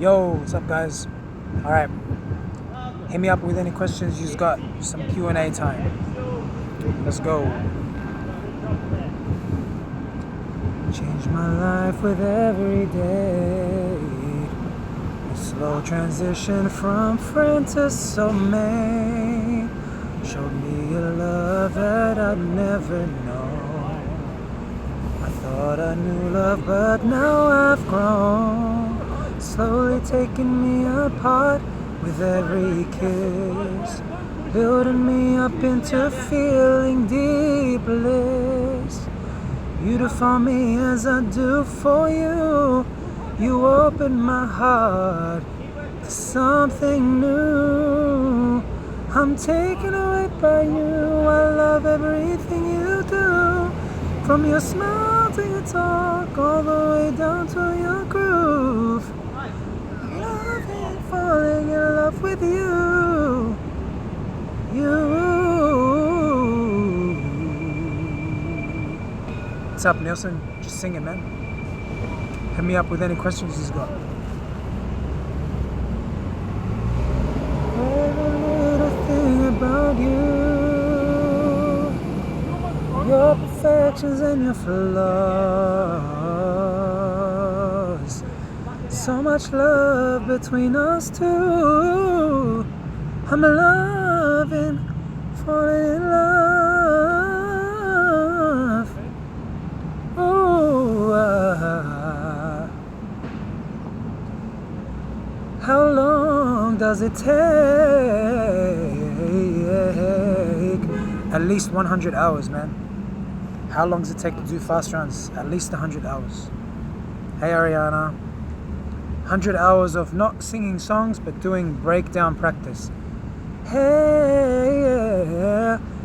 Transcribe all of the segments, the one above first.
Yo, what's up, guys? All right, hit me up with any questions you've got. Some Q&A time. Let's go. Change my life with every day. A slow transition from friend to soulmate. Showed me a love that I'd never known. I thought I knew love, but now I've grown. Slowly taking me apart with every kiss, building me up into feeling deep bliss. You to for me as I do for you. You open my heart to something new. I'm taken away by you. I love everything you do. From your smile to your talk, all the way down to your groove. I'm loving, falling in love with you. What's up, Nelson? Just sing it, man. Hit me up with any questions you've got. Every little thing about you, your perfections and your flaws. So much love between us two. I'm loving, falling in love. Ooh, how long does it take? At least 100 hours, man. How long does it take to do fast runs? At least 100 hours. Hey, Ariana. 100 hours of not singing songs, but doing breakdown practice. Hey,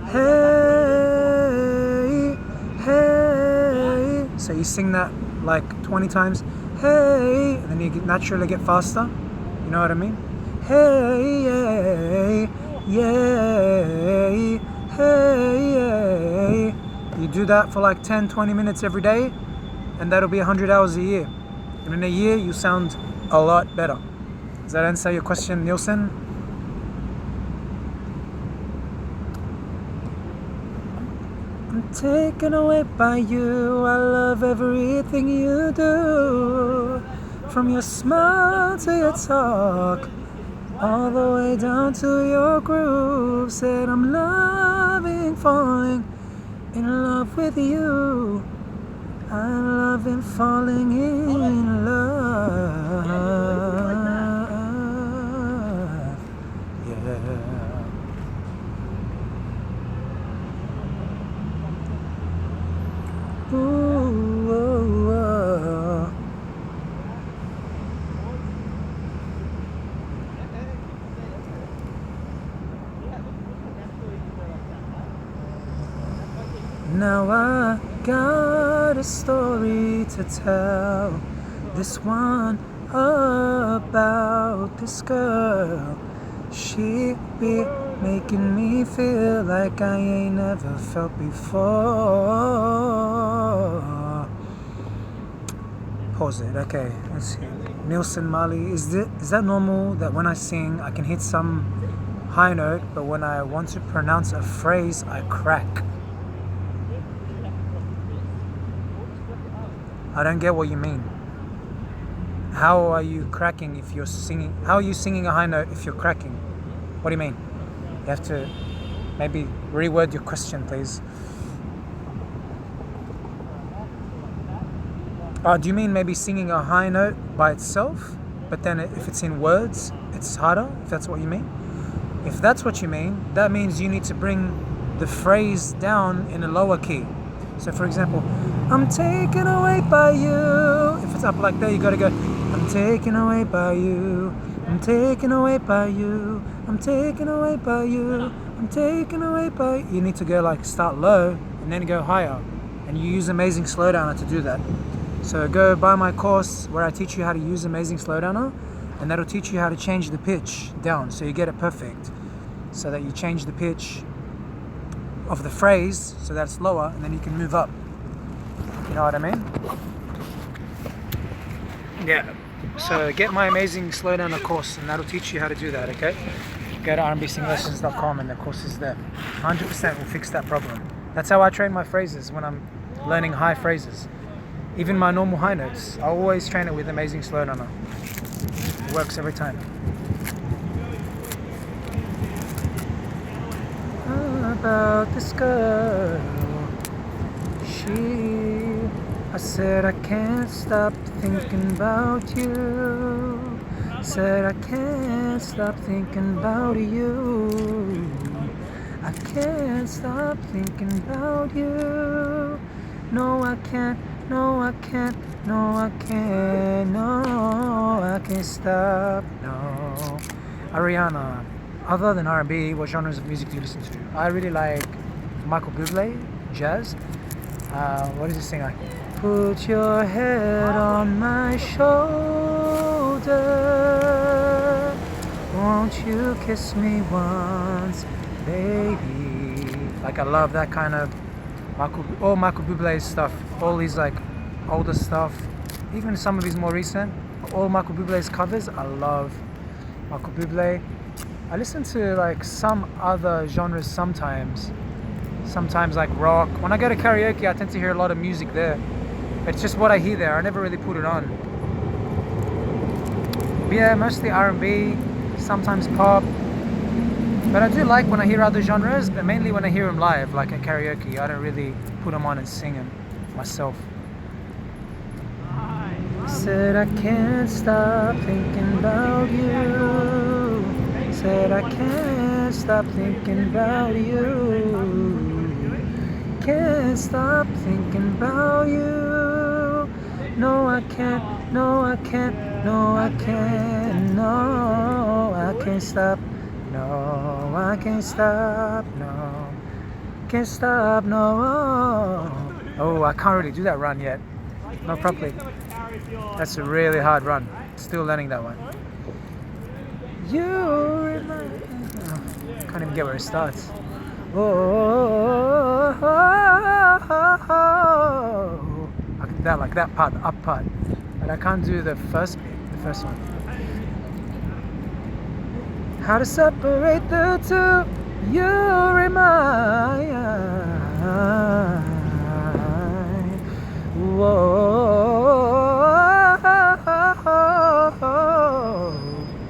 hey, hey. So you sing that like 20 times. Hey, and then you naturally get faster. You know what I mean? Hey, yay, yay, hey, yay. You do that for like 10-20 minutes every day, and that'll be 100 hours a year. And in a year, you sound a lot better. Does that answer your question, Nielsen? I'm taken away by you. I love everything you do. From your smile to your talk, all the way down to your groove. Said I'm loving, falling in love with you. I'm loving, falling in love. Yeah. Ooh, oh, oh. Now I got a story to tell. This one about this girl. She be making me feel like I ain't never felt before. Pause it. Okay, let's see. Nielsen Mali, is that normal that when I sing I can hit some high note, but when I want to pronounce a phrase I crack? I don't get what you mean. How are you cracking if you're singing? How are you singing a high note if you're cracking? What do you mean? You have to maybe reword your question, please. Do you mean maybe singing a high note by itself, but then if it's in words, it's harder, if that's what you mean? If that's what you mean, that means you need to bring the phrase down in a lower key. So for example, I'm taken away by you. If it's up like that, you gotta go, I'm taken away by you. I'm taken away by you. I'm taken away by you. I'm taken away by you. You need to go like start low and then go higher. And you use Amazing Slowdowner to do that. So go buy my course where I teach you how to use Amazing Slowdowner, and that'll teach you how to change the pitch down so you get it perfect. So that you change the pitch of the phrase so that it's lower, and then you can move up. You know what I mean? Yeah. So get my amazing slowdowner course, and that'll teach you how to do that, okay? Go to rnbsinglessons.com and the course is there. 100% will fix that problem. That's how I train my phrases when I'm learning high phrases. Even my normal high notes, I always train it with amazing slowdowner. It works every time. About this girl, I said I can't stop thinking about you. Said I can't stop thinking about you. I can't stop thinking about you. No, I can't. No, I can't. No, I can't. No, I can't stop. No. Ariana, other than R&B, what genres of music do you listen to? I really like Michael Bublé, jazz. What does he sing like? Put your head on my shoulder. Won't you kiss me once, baby? Like I love that kind of all Michael Bublé's stuff, all his like older stuff, even some of his more recent, all Michael Bublé's covers. I love Michael Bublé. I listen to like some other genres sometimes like rock. When I go to karaoke, I tend to hear a lot of music there. It's just what I hear there. I never really put it on. But yeah, mostly R&B, sometimes pop. But I do like when I hear other genres, but mainly when I hear them live, like at karaoke. I don't really put them on and sing them myself. Said I can't stop thinking about you. Said I can't stop thinking about you. Can't stop thinking about you. No, I can't. No, I can't. No, I can't. No, I can't stop. No, I can't stop. No, can't stop. No. Oh, I can't really do that run yet. Not properly. That's a really hard run. Still learning that one. You remind me. Oh, can't even get where it starts. Oh, like that part, the up part. But I can't do the first one. How to separate the two? You remind. Whoa.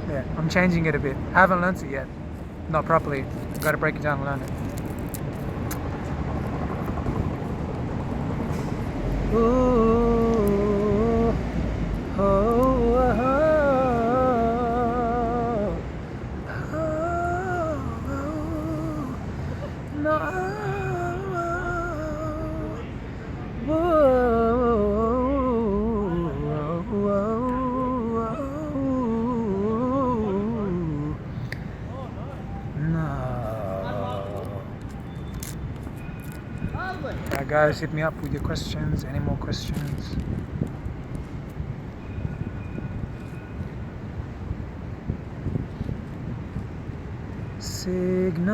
Yeah, I'm changing it a bit. I haven't learnt it yet. Not properly. I've got to break it down and learn it. Ooh, oh, oh, oh, oh, no, guys, hit me up with your questions. Any more questions? Signals,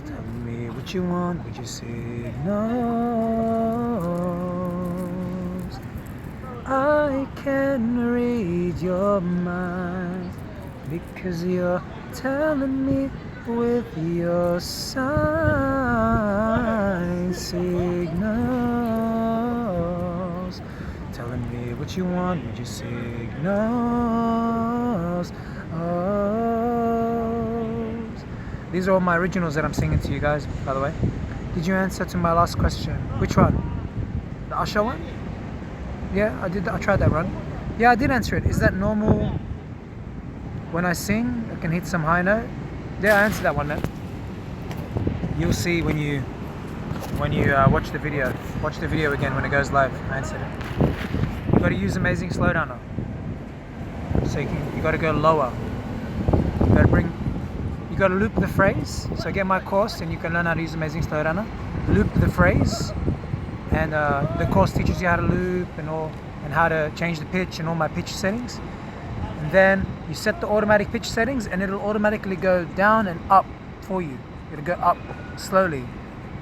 tell me what you want with your signals. I can read your mind because you're telling me with your sign signals, telling me what you want with your signals. Oh. These are all my originals that I'm singing to you guys, by the way. Did you answer to my last question? Which one? The Usher one? Yeah, I did. I tried that run. Yeah, I did answer it. Is that normal when I sing? I can hit some high note. Yeah, I answered that one, man. You'll see when you watch the video. Watch the video again when it goes live. I answered it. You got to use amazing slowdowner. So you got to go lower. You got to loop the phrase. So get my course, and you can learn how to use amazing slowdowner. Loop the phrase, and the course teaches you how to loop and how to change the pitch and all my pitch settings. And then you set the automatic pitch settings and it'll automatically go down and up for you. It'll go up slowly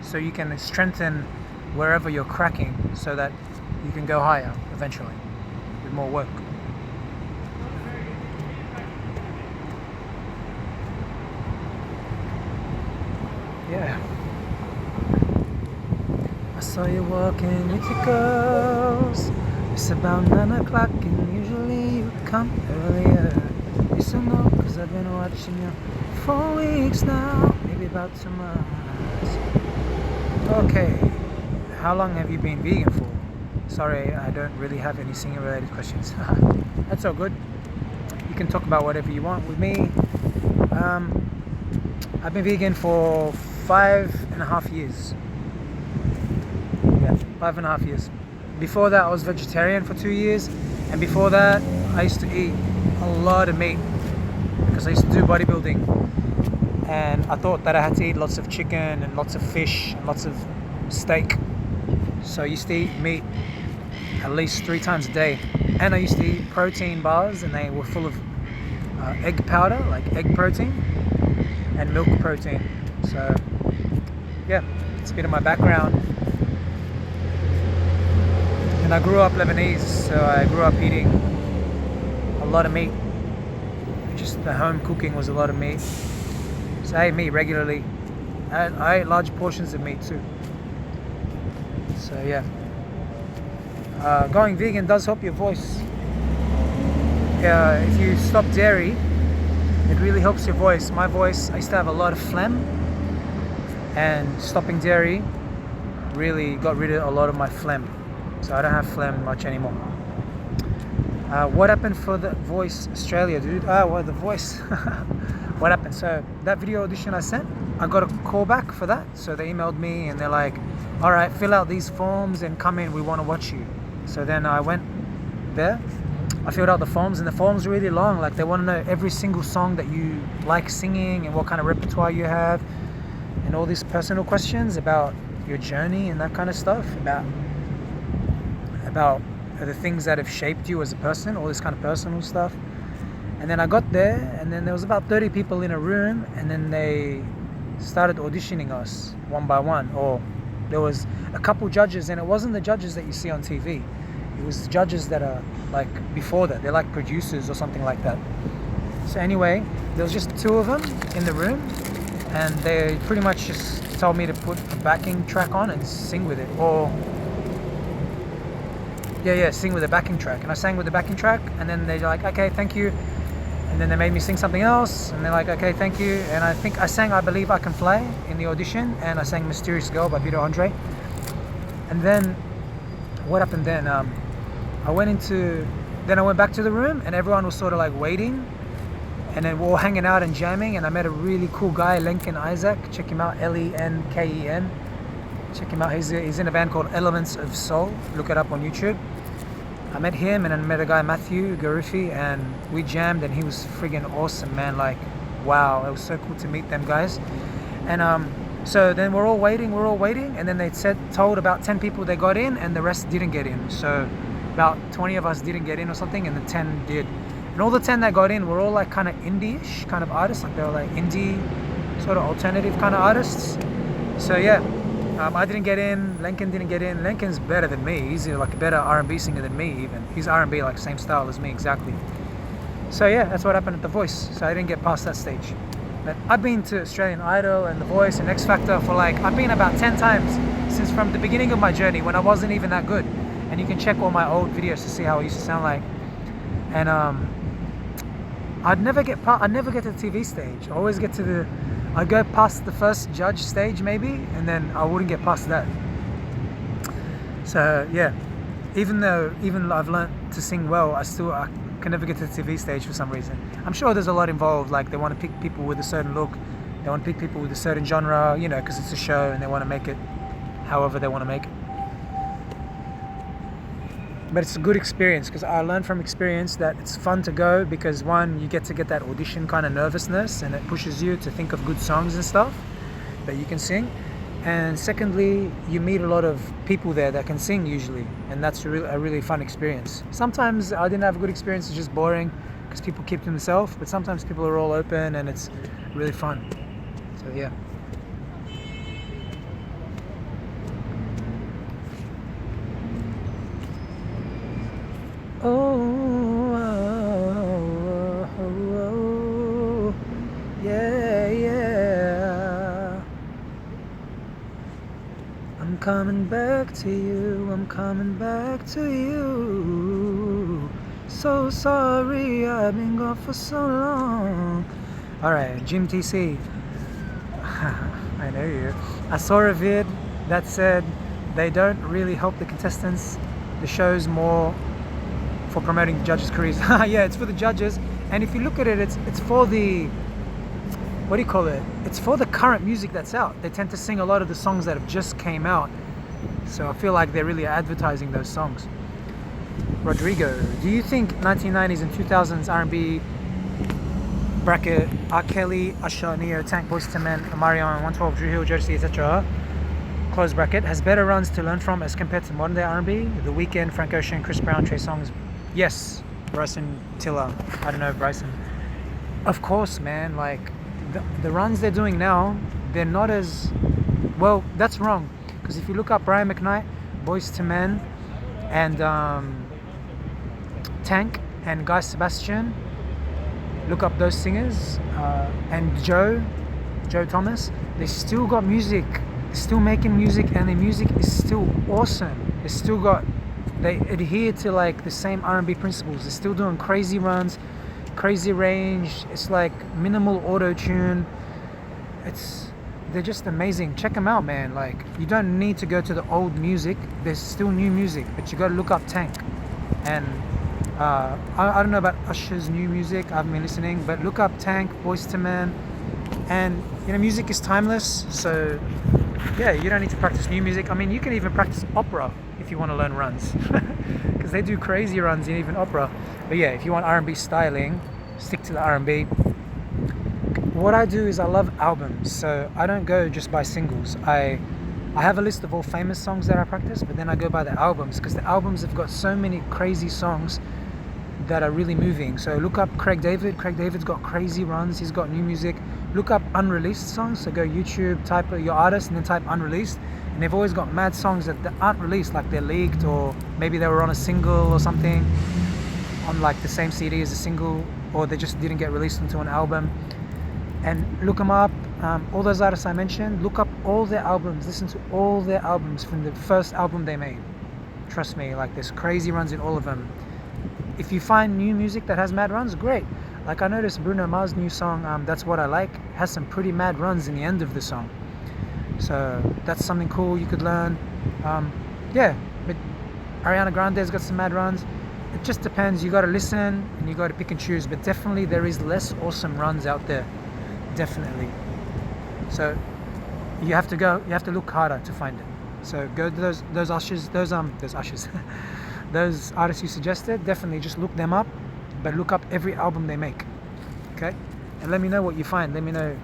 so you can strengthen wherever you're cracking so that you can go higher eventually. bit more work. Yeah. I saw you walking with your girls. It's about 9 o'clock and usually you come earlier. Yes or no, cause I've been watching you for weeks now. Maybe about 2 months. Okay, how long have you been vegan for? Sorry, I don't really have any singing related questions. That's all good. You can talk about whatever you want with me. I've been vegan for 5.5 years. Yeah, 5.5 years. Before that I was vegetarian for 2 years, and before that I used to eat a lot of meat because I used to do bodybuilding, and I thought that I had to eat lots of chicken and lots of fish and lots of steak. So I used to eat meat at least 3 times a day, and I used to eat protein bars, and they were full of egg powder, like egg protein and milk protein. So yeah, it's a bit of my background. And I grew up Lebanese, so I grew up eating a lot of meat. Just the home cooking was a lot of meat. So I ate meat regularly. I ate large portions of meat too. So yeah. Going vegan does help your voice. If you stop dairy, it really helps your voice. My voice, I used to have a lot of phlegm, and stopping dairy really got rid of a lot of my phlegm. So I don't have phlegm much anymore. What happened for the Voice Australia, dude? Well, the Voice. What happened? So that video audition I sent, I got a call back for that. So they emailed me and they're like, all right, fill out these forms and come in, we want to watch you. So then I went there, I filled out the forms, and the forms are really long. Like, they want to know every single song that you like singing and what kind of repertoire you have, and all these personal questions about your journey and that kind of stuff, about the things that have shaped you as a person, all this kind of personal stuff. And then I got there, and then there was about 30 people in a room, and then they started auditioning us one by one. Or there was a couple judges, and it wasn't the judges that you see on TV. It was the judges that are like before that. They're like producers or something like that. So anyway, there was just 2 of them in the room, and they pretty much just told me to put a backing track on and sing with it. Or sing with a backing track. And I sang with the backing track, and then they're like, okay, thank you. And then they made me sing something else, and they're like, okay, thank you. And I think I sang I Believe I Can Fly in the audition, and I sang Mysterious Girl by Peter Andre. And then what happened then? I went back to the room, and everyone was sort of like waiting, and then we were all hanging out and jamming, and I met a really cool guy, Lenken Isaac. Check him out, Lenken. Check him out. He's in a band called Elements of Soul. Look it up on YouTube. I met him, and I met a guy, Matthew Gariffi, and we jammed, and he was friggin' awesome, man. Like, wow, it was so cool to meet them guys. And so then we're all waiting, and then they told about 10 people they got in, and the rest didn't get in. So about 20 of us didn't get in or something, and the 10 did. And all the 10 that got in were all like kind of indie-ish kind of artists. Like, they were like indie, sort of alternative kind of artists. So yeah. I didn't get in, Lenken didn't get in. Lenken's better than me. He's like a better R&B singer than me even. He's R&B, like same style as me exactly. So yeah, that's what happened at The Voice. So I didn't get past that stage. But I've been to Australian Idol and The Voice and X Factor for I've been about 10 times since from the beginning of my journey when I wasn't even that good. And you can check all my old videos to see how I used to sound like. And I'd never get to the TV stage. I'd go past the first judge stage maybe, and then I wouldn't get past that. So yeah, even I've learnt to sing well, I can never get to the TV stage for some reason. I'm sure there's a lot involved, like they want to pick people with a certain look, they want to pick people with a certain genre, because it's a show and they want to make it however they want to make it. But it's a good experience, because I learned from experience that it's fun to go, because one, you get that audition kind of nervousness, and it pushes you to think of good songs and stuff that you can sing. And secondly, you meet a lot of people there that can sing usually, and that's a really fun experience. Sometimes I didn't have a good experience, it's just boring because people keep to themselves, but sometimes people are all open and it's really fun. So yeah. Oh, coming back to you, I'm coming back to you. So sorry, I've been gone for so long. Alright, Jim TC. I know you. I saw a vid that said they don't really help the contestants. The show's more for promoting the judges' careers. Yeah, it's for the judges. And if you look at it, it's for the, what do you call it? It's for the current music that's out. They tend to sing a lot of the songs that have just came out. So I feel like they're really advertising those songs. Rodrigo, do you think 1990s and 2000s R&B bracket R. Kelly, Usher, Neo, Tank, Boyz II Men, Omarion, 112, Drew Hill, Jodeci, etc. close bracket has better runs to learn from as compared to modern day R&B? The Weeknd, Frank Ocean, Chris Brown, Trey Songz. Yes, Bryson Tiller. I don't know Bryson. Of course, man. Like the runs they're doing now, they're not as well. That's wrong. Because if you look up Brian McKnight, Boyz II Men, and Tank and Guy Sebastian, look up those singers, and Joe Thomas. They still got music. They're still making music, and their music is still awesome. They adhere to like the same R&B principles. They're still doing crazy runs, crazy range. It's like minimal auto-tune. They're just amazing. Check them out, man. Like, you don't need to go to the old music. There's still new music, but you got to look up Tank. And I don't know about Usher's new music. I haven't been listening, but look up Tank, Boyz II Men, and music is timeless. So yeah, you don't need to practice new music. I mean, you can even practice opera if you want to learn runs, because they do crazy runs in even opera. But yeah, if you want R&B styling, stick to the R&B. What I do is I love albums, so I don't go just by singles. I have a list of all famous songs that I practice, but then I go by the albums, because the albums have got so many crazy songs that are really moving. So look up Craig David. Craig David's got crazy runs. He's got new music. Look up unreleased songs. So go YouTube, type your artist, and then type unreleased. And they've always got mad songs that aren't released, like they're leaked, or maybe they were on a single or something, on like the same CD as a single, or they just didn't get released into an album. And look them up. All those artists I mentioned, look up all their albums. Listen to all their albums from the first album they made. Trust me, like there's crazy runs in all of them. If you find new music that has mad runs, great. Like I noticed Bruno Mars' new song, That's What I Like, has some pretty mad runs in the end of the song. So that's something cool you could learn. Yeah, but Ariana Grande's got some mad runs. It just depends. You got to listen and you got to pick and choose. But definitely there is less awesome runs out there. Definitely. So you have to look harder to find it. So go to those ushers, those artists you suggested. Definitely just look them up, but look up every album they make. Okay, and let me know what you find. Let me know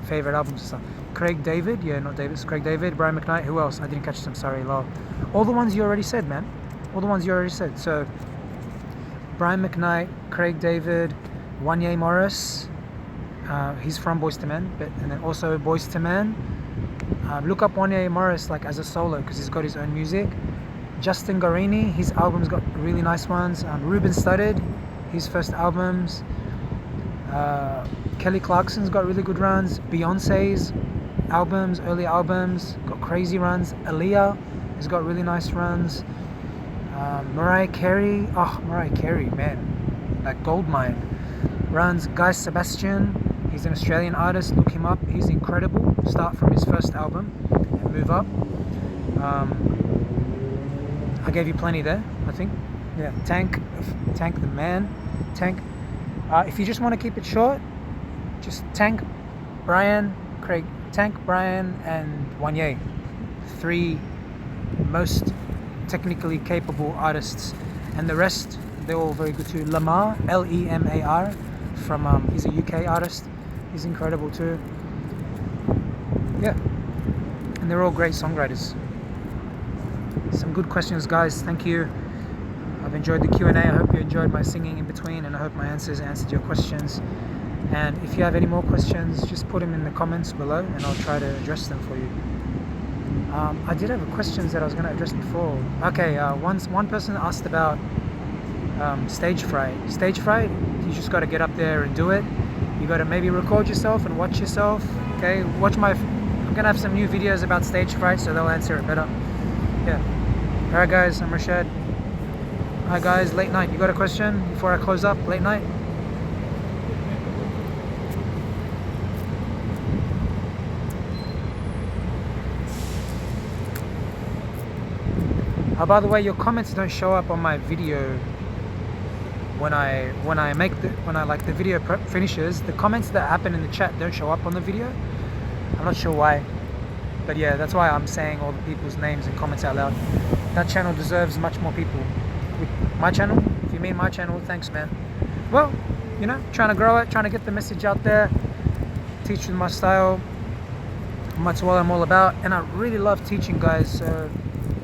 favorite albums and stuff. Craig David, yeah, not Davis. Craig David, Brian McKnight. Who else? I didn't catch them. Sorry, lol. All the ones you already said, man. All the ones you already said. So Brian McKnight, Craig David, Wanye Morris. He's from Boyz II Men, and then also Boyz II Men. Look up Wanye Morris like as a solo, because he's got his own music. Justin Guarini, his albums got really nice ones. Ruben Studdard, his first albums. Kelly Clarkson's got really good runs. Beyonce's albums, early albums, got crazy runs. Aaliyah has got really nice runs. Mariah Carey, man, like goldmine runs. Guy Sebastian, he's an Australian artist. Look him up. He's incredible. Start from his first album and move up. I gave you plenty there, I think. Yeah, Tank the man. Tank. If you just want to keep it short, just Tank, Brian, Craig. Tank, Brian, and Wanye. 3 most technically capable artists, and the rest they're all very good too. Lemar, Lemar, from he's a UK artist. He's incredible too. Yeah, and they're all great songwriters. Some good questions, guys. Thank you. I've enjoyed the Q&A. I hope you enjoyed my singing in between, and I hope my answers answered your questions. And if you have any more questions, just put them in the comments below, and I'll try to address them for you. I did have questions that I was going to address before. Okay, one person asked about stage fright. Stage fright, you just got to get up there and do it. You got to maybe record yourself and watch yourself. Okay, I'm going to have some new videos about stage fright, so they'll answer it better. Yeah. Alright guys, I'm Rashad. Hi guys, late night. You got a question before I close up? Late night? Oh, by the way, your comments don't show up on my video. When I like the video finishes, the comments that happen in the chat don't show up on the video. I'm not sure why, but yeah, that's why I'm saying all the people's names and comments out loud. That channel deserves much more people. With my channel, if you mean my channel, thanks man. Well, you know, trying to grow it, trying to get the message out there, teach with my style. That's what I'm all about, and I really love teaching, guys. So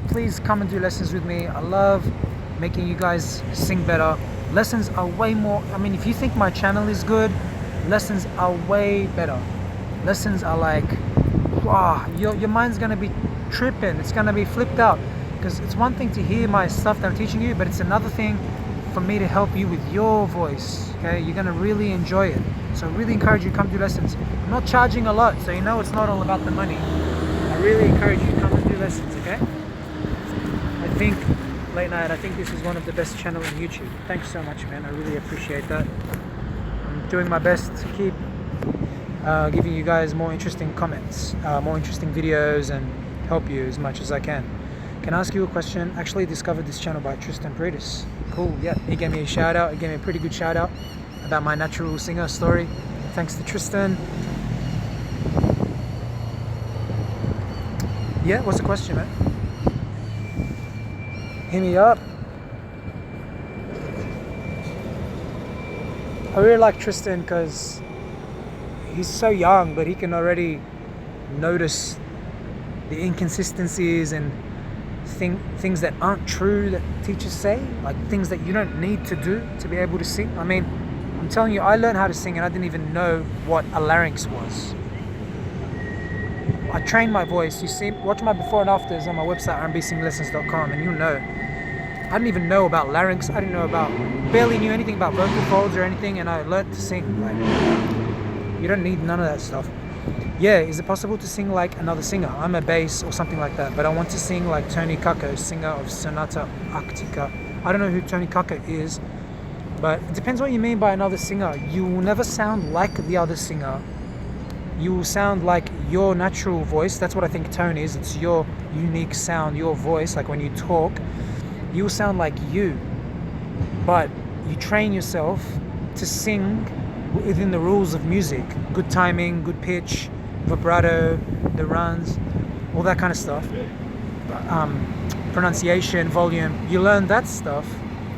please come and do lessons with me. I love making you guys sing better. Lessons are way more, I mean, if you think my channel is good, lessons are way better. Lessons are like, wow, your mind's gonna be tripping. It's gonna be flipped out. Because it's one thing to hear my stuff that I'm teaching you, but it's another thing for me to help you with your voice. Okay, you're gonna really enjoy it. So I really encourage you to come do lessons. I'm not charging a lot, so you know it's not all about the money. I really encourage you to come and do lessons, okay? I think, late night, I think this is one of the best channels on YouTube. Thanks so much, man. I really appreciate that. I'm doing my best to keep giving you guys more interesting comments, more interesting videos, and help you as much as I can. Can I ask you a question? Actually discovered this channel by Tristan Predis. Cool, yeah. He gave me a shout out. He gave me a pretty good shout out about my natural singer story. Thanks to Tristan. Yeah, what's the question, man? Hit me up. I really like Tristan because he's so young, but he can already notice the inconsistencies and things that aren't true that teachers say, like things that you don't need to do to be able to sing. I mean, I'm telling you, I learned how to sing and I didn't even know what a larynx was. I trained my voice. You see, watch my before and afters on my website, RnBsinglessons.com, and you'll know. I didn't even know about larynx. I didn't know about, barely knew anything about vocal folds or anything, and I learned to sing. Like, you don't need none of that stuff. Yeah, is it possible to sing like another singer? I'm a bass or something like that, but I want to sing like Tony Kakko, singer of Sonata Arctica. I don't know who Tony Kakko is, but it depends what you mean by another singer. You will never sound like the other singer. You will sound like your natural voice. That's what I think tone is. It's your unique sound, your voice. Like when you talk, you will sound like you, but you train yourself to sing within the rules of music. Good timing, good pitch, vibrato, the runs, all that kind of stuff. Pronunciation, volume, you learn that stuff.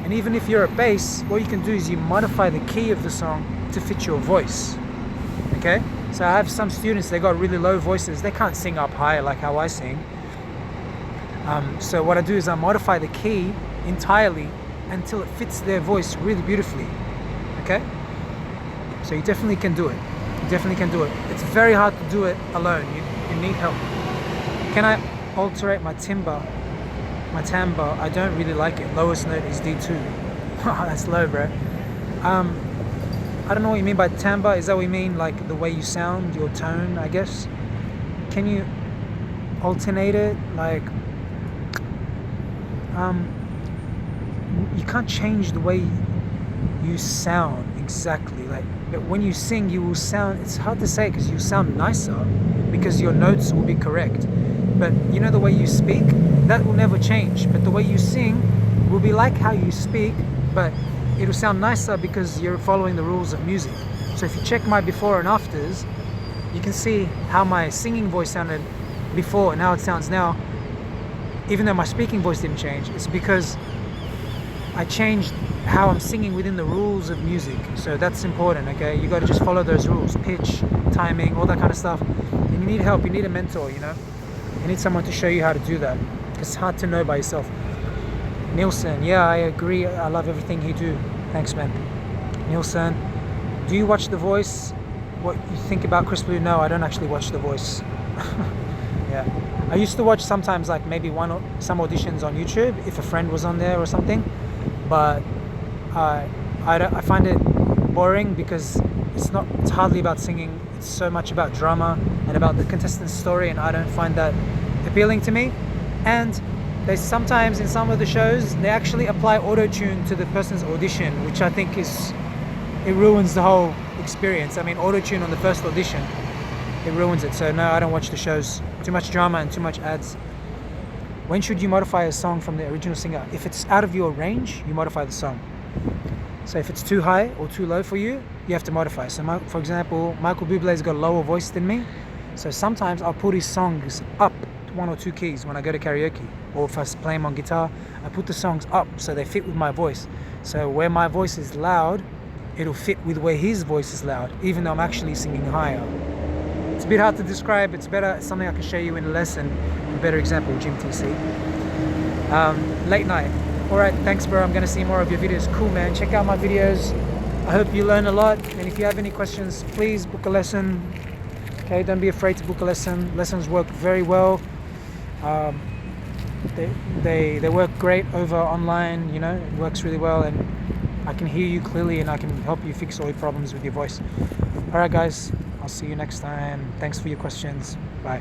And even if you're a bass, what you can do is you modify the key of the song to fit your voice. Okay? So I have some students, they got really low voices. They can't sing up high like how I sing. So what I do is I modify the key entirely until it fits their voice really beautifully. Okay? So you definitely can do it. You definitely can do it. It's very hard to do it alone. You need help. Can I alterate my timbre? My timbre, I don't really like it. Lowest note is D2. That's low, bro. I don't know what you mean by timbre. Is that what you mean? Like the way you sound, your tone, I guess? Can you alternate it? Like, you can't change the way you sound exactly. Like, but when you sing, you will sound, it's hard to say because you sound nicer because your notes will be correct. But you know the way you speak, that will never change. But the way you sing will be like how you speak, but it'll sound nicer because you're following the rules of music. So if you check my before and afters, you can see how my singing voice sounded before and how it sounds now. Even though my speaking voice didn't change, it's because I changed how I'm singing within the rules of music. So that's important, okay? You got to just follow those rules, pitch, timing, all that kind of stuff. And you need help, you need a mentor, you know? You need someone to show you how to do that. It's hard to know by yourself. Nielsen, yeah, I agree. I love everything he do. Thanks, man. Nielsen, do you watch The Voice? What you think about Chris Blue? No, I don't actually watch The Voice. Yeah, I used to watch sometimes, like maybe some auditions on YouTube if a friend was on there or something. But I find it boring because it's hardly about singing. It's so much about drama and about the contestant's story, and I don't find that appealing to me. And they sometimes in some of the shows they actually apply auto-tune to the person's audition, which I think it ruins the whole experience. I mean, auto-tune on the first audition, it ruins it. So no, I don't watch the shows. Too much drama and too much ads. When should you modify a song from the original singer? If it's out of your range, you modify the song. So if it's too high or too low for you, you have to modify. So for example, Michael Bublé's got a lower voice than me. So sometimes I'll put his songs up 1 or 2 keys when I go to karaoke. Or if I play them on guitar, I put the songs up so they fit with my voice. So where my voice is loud, it'll fit with where his voice is loud, even though I'm actually singing higher. It's a bit hard to describe. It's something I can show you in a lesson. A better example, Gym TC. Late night. Alright, thanks bro, I'm going to see more of your videos. Cool man, check out my videos. I hope you learn a lot, and if you have any questions, please book a lesson. Okay, don't be afraid to book a lesson. Lessons work very well. They work great over online, you know, it works really well, and I can hear you clearly and I can help you fix all your problems with your voice. Alright guys, I'll see you next time. Thanks for your questions. Bye.